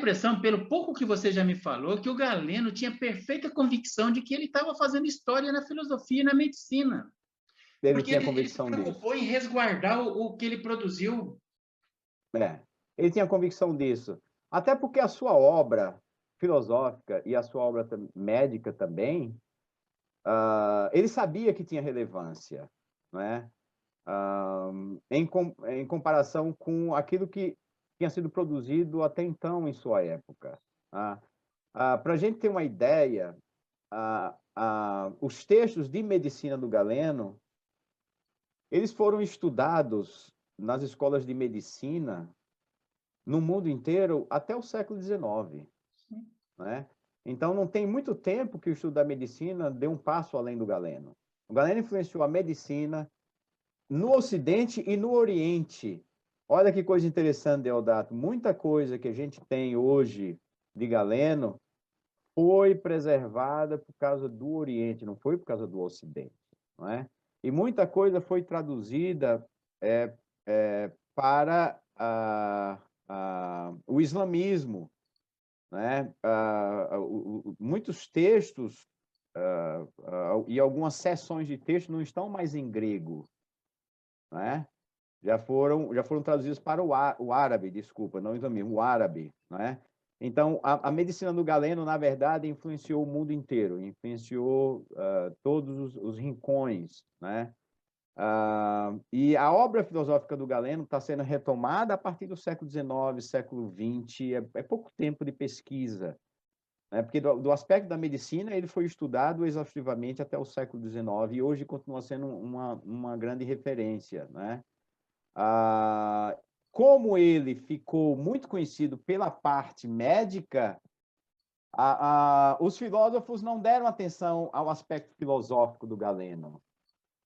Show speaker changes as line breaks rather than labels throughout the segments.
impressão, pelo pouco que você já me falou, que o Galeno tinha perfeita convicção de que ele estava fazendo história na filosofia e na medicina.
Ele
Porque
tinha
ele se
convicção disso.
preocupou em resguardar o que ele produziu.
É, ele tinha convicção disso. Até porque a sua obra filosófica e a sua obra médica também, ele sabia que tinha relevância, não é? Em comparação com aquilo que tinha sido produzido até então em sua época. Tá? Para a gente ter uma ideia, os textos de medicina do Galeno, eles foram estudados nas escolas de medicina no mundo inteiro até o século XIX. Né? Então, não tem muito tempo que o estudo da medicina deu um passo além do Galeno. O Galeno influenciou a medicina no Ocidente e no Oriente. Olha que coisa interessante, Deodato. Muita coisa que a gente tem hoje de Galeno foi preservada por causa do Oriente, não foi por causa do Ocidente. Não é? E muita coisa foi traduzida para o islamismo. Né? Muitos textos e algumas seções de texto não estão mais em grego. Né? Já foram traduzidos para o árabe, desculpa, não o islamismo, o árabe. Né? Então, a medicina do Galeno, na verdade, influenciou o mundo inteiro, influenciou todos os rincões. Né? E a obra filosófica do Galeno está sendo retomada a partir do século XIX, século XX, é pouco tempo de pesquisa, né? Porque do aspecto da medicina, ele foi estudado exaustivamente até o século XIX e hoje continua sendo uma grande referência. Né? Como ele ficou muito conhecido pela parte médica, os filósofos não deram atenção ao aspecto filosófico do Galeno.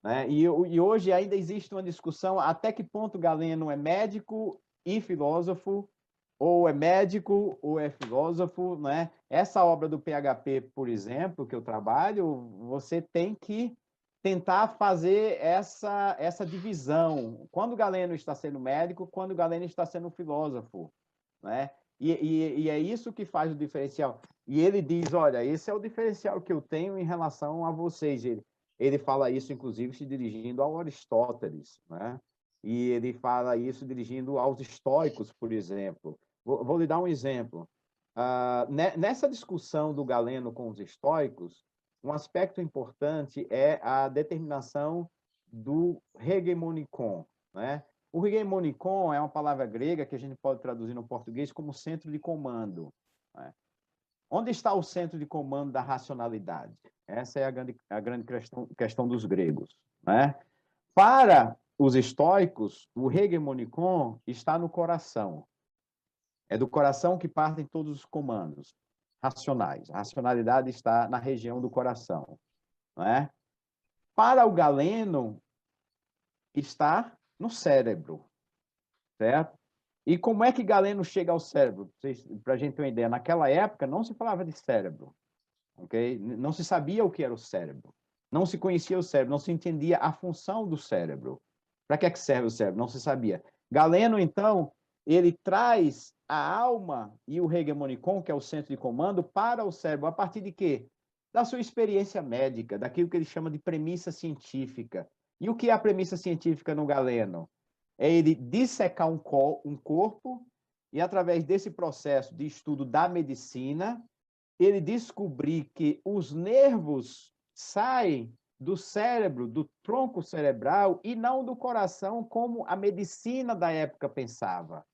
Né? E hoje ainda existe uma discussão até que ponto Galeno é médico e filósofo, ou é médico ou é filósofo. Né? Essa obra do PHP, por exemplo, que eu trabalho, você tem que tentar fazer essa divisão. Quando Galeno está sendo médico, quando Galeno está sendo filósofo. Né? E é isso que faz o diferencial. E ele diz, olha, esse é o diferencial que eu tenho em relação a vocês. Ele fala isso, inclusive, se dirigindo ao Aristóteles, né? E ele fala isso dirigindo aos estoicos, por exemplo. Vou lhe dar um exemplo. Nessa discussão do Galeno com os estoicos, um aspecto importante é a determinação do hegemonikon, né? O hegemonikon é uma palavra grega que a gente pode traduzir no português como centro de comando. Né? Onde está o centro de comando da racionalidade? Essa é a grande questão dos gregos. Né? Para os estoicos, o hegemonikon está no coração. É do coração que partem todos os comandos racionais. A racionalidade está na região do coração. Né? Para o Galeno, está no cérebro. Certo? E como é que Galeno chega ao cérebro? Para a gente ter uma ideia, naquela época não se falava de cérebro. Okay? Não se sabia o que era o cérebro. Não se conhecia o cérebro, não se entendia a função do cérebro. Para que serve o cérebro? Não se sabia. Galeno, então, ele traz a alma e o hegemonikon, que é o centro de comando, para o cérebro. A partir de quê? Da sua experiência médica, daquilo que ele chama de premissa científica. E o que é a premissa científica no Galeno? É ele dissecar um corpo e, através desse processo de estudo da medicina, ele descobrir que os nervos saem do cérebro, do tronco cerebral, e não do coração, como a medicina da época pensava.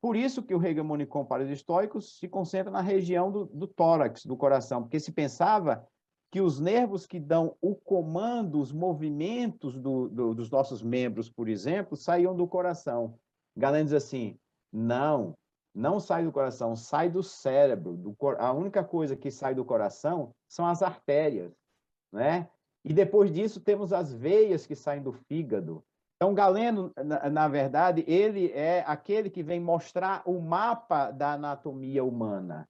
Por isso que o hegemonikon para os estoicos se concentra na região do tórax, do coração, porque se pensava que os nervos que dão o comando, os movimentos dos nossos membros, por exemplo, saíam do coração. Galeno diz assim, não sai do coração, sai do cérebro. A única coisa que sai do coração são as artérias. Né? E depois disso temos as veias que saem do fígado. Então, Galeno, na verdade, ele é aquele que vem mostrar o mapa da anatomia humana.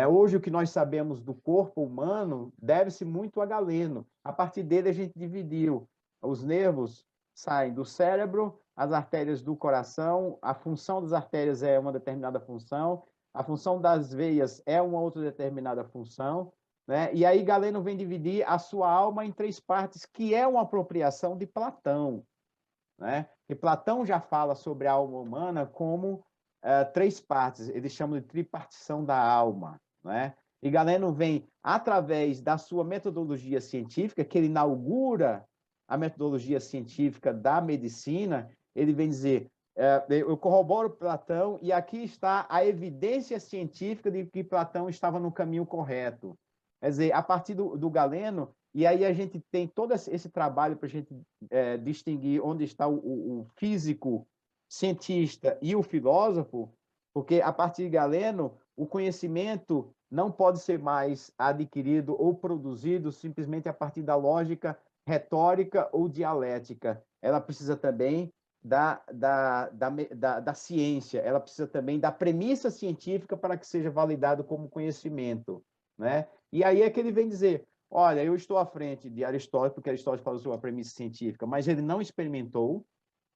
Hoje, o que nós sabemos do corpo humano deve-se muito a Galeno. A partir dele, a gente dividiu. Os nervos saem do cérebro, as artérias do coração, a função das artérias é uma determinada função, a função das veias é uma outra determinada função, né? E aí Galeno vem dividir a sua alma em 3 partes, que é uma apropriação de Platão, né? E Platão já fala sobre a alma humana como 3 partes, eles chamam de tripartição da alma, né? E Galeno vem, através da sua metodologia científica, que ele inaugura a metodologia científica da medicina, ele vem dizer, eu corroboro Platão e aqui está a evidência científica de que Platão estava no caminho correto. Quer dizer, a partir do Galeno, e aí a gente tem todo esse trabalho para a gente distinguir onde está o físico cientista e o filósofo, porque a partir de Galeno, o conhecimento não pode ser mais adquirido ou produzido simplesmente a partir da lógica retórica ou dialética. Ela precisa também da ciência, ela precisa também da premissa científica para que seja validado como conhecimento, né? E aí é que ele vem dizer, olha, eu estou à frente de Aristóteles, porque Aristóteles falou sobre a premissa científica, mas ele não experimentou,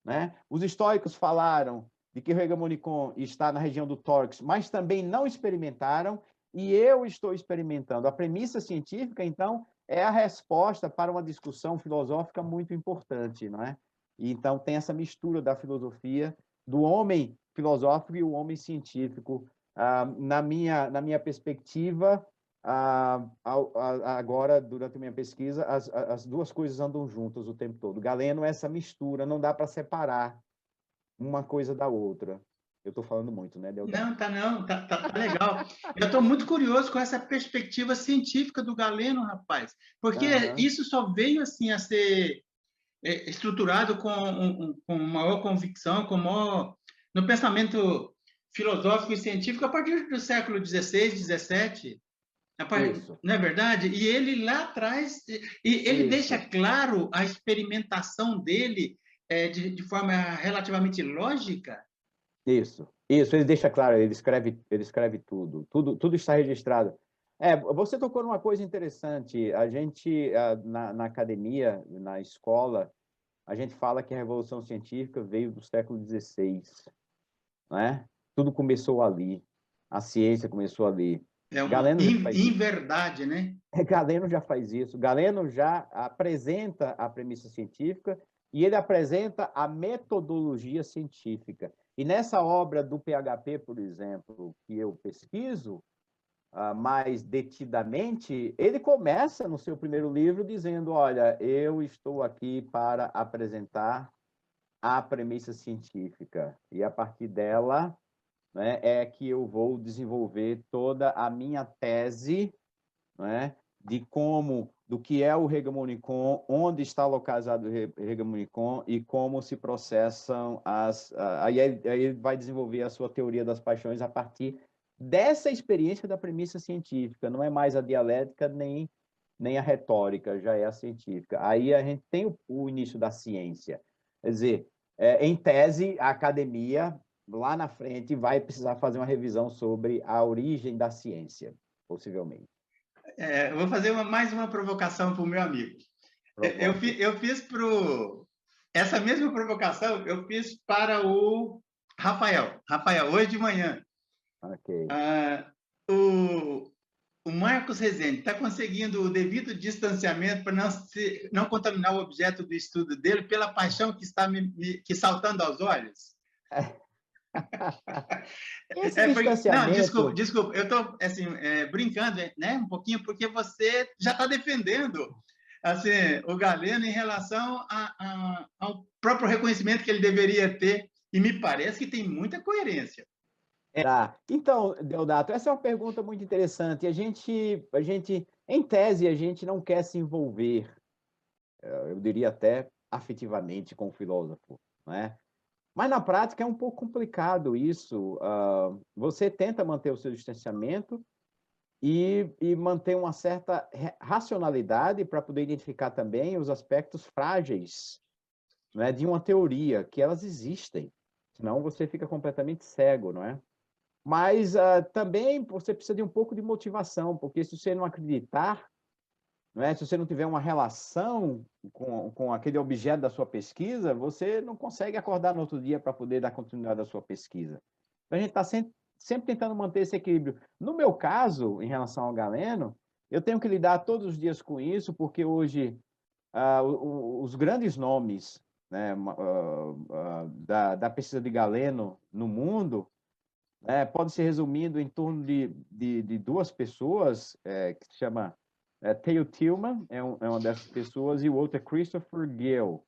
né? Os estoicos falaram de que o hegemonicon está na região do tórax, mas também não experimentaram, e eu estou experimentando. A premissa científica, então, é a resposta para uma discussão filosófica muito importante, não é? E, então, tem essa mistura da filosofia, do homem filosófico e o homem científico. Na minha perspectiva, agora, durante a minha pesquisa, as 2 coisas andam juntas o tempo todo. Galeno é essa mistura, não dá para separar uma coisa da outra. Eu estou falando muito, né, Deodato?
Não, tá legal. Eu estou muito curioso com essa perspectiva científica do Galeno, rapaz, porque isso só veio assim a ser estruturado com maior convicção, no pensamento filosófico e científico a partir do século XVI, XVII.
Isso.
Não é verdade? E ele lá atrás, ele
Isso.
deixa claro a experimentação dele de forma relativamente lógica.
Isso, ele deixa claro, ele escreve tudo está registrado. Você tocou numa coisa interessante, a gente, na academia, na escola, a gente fala que a Revolução Científica veio do século XVI, né? Tudo começou ali, a ciência começou ali.
É uma
Galeno já faz isso.
inverdade, né?
Galeno já faz isso. Galeno já apresenta a premissa científica e ele apresenta a metodologia científica. E nessa obra do PHP, por exemplo, que eu pesquiso mais detidamente, ele começa no seu primeiro livro dizendo, olha, eu estou aqui para apresentar a premissa científica. E a partir dela, né, é que eu vou desenvolver toda a minha tese, né, do que é o hegemonicon, onde está localizado o hegemonicon e como se processam aí ele vai desenvolver a sua teoria das paixões a partir dessa experiência da premissa científica, não é mais a dialética nem a retórica, já é a científica. Aí a gente tem o início da ciência. Quer dizer, em tese, a academia, lá na frente, vai precisar fazer uma revisão sobre a origem da ciência, possivelmente.
Eu vou fazer mais uma provocação para o meu amigo. Eu fiz essa mesma provocação, eu fiz para o Rafael, hoje de manhã.
Ok.
O Marcos Rezende está conseguindo o devido distanciamento para não contaminar o objeto do estudo dele pela paixão que está que saltando aos olhos?
Esse distanciamento...
Não, desculpa, eu estou assim, brincando, né, um pouquinho, porque você já está defendendo assim, o Galeno em relação ao próprio reconhecimento que ele deveria ter, e me parece que tem muita coerência.
Então, Deodato, essa é uma pergunta muito interessante. Em tese, a gente não quer se envolver, eu diria até afetivamente, com o filósofo, né? Mas na prática é um pouco complicado isso. Você tenta manter o seu distanciamento e manter uma certa racionalidade para poder identificar também os aspectos frágeis, né, de uma teoria, que elas existem. Senão você fica completamente cego, não é? Mas também você precisa de um pouco de motivação, porque se você não acreditar, né, se você não tiver uma relação com aquele objeto da sua pesquisa, você não consegue acordar no outro dia para poder dar continuidade à sua pesquisa. Então, a gente está sempre sempre tentando manter esse equilíbrio. No meu caso, em relação ao Galeno, eu tenho que lidar todos os dias com isso, porque hoje os grandes nomes, né, da pesquisa de Galeno no mundo pode ser resumido em torno de duas pessoas, que se chama Theo Tillman, é uma dessas pessoas, e o outro é Christopher Gill.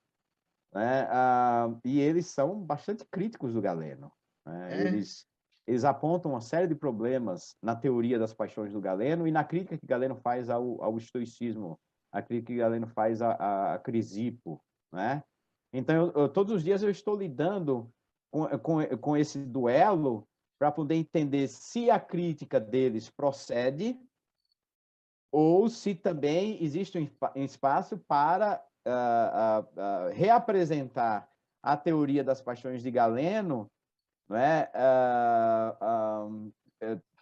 Né? E eles são bastante críticos do Galeno. Né? Eles apontam uma série de problemas na teoria das paixões do Galeno e na crítica que Galeno faz ao estoicismo, a crítica que Galeno faz a Crisipo. Né? Então, todos os dias eu estou lidando com esse duelo para poder entender se a crítica deles procede ou se também existe um espaço para reapresentar a teoria das paixões de Galeno, né?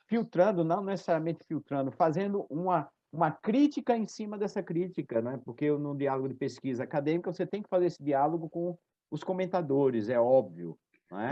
Filtrando, não necessariamente filtrando, fazendo uma crítica em cima dessa crítica, né? Porque no diálogo de pesquisa acadêmica você tem que fazer esse diálogo com os comentadores, é óbvio, não é?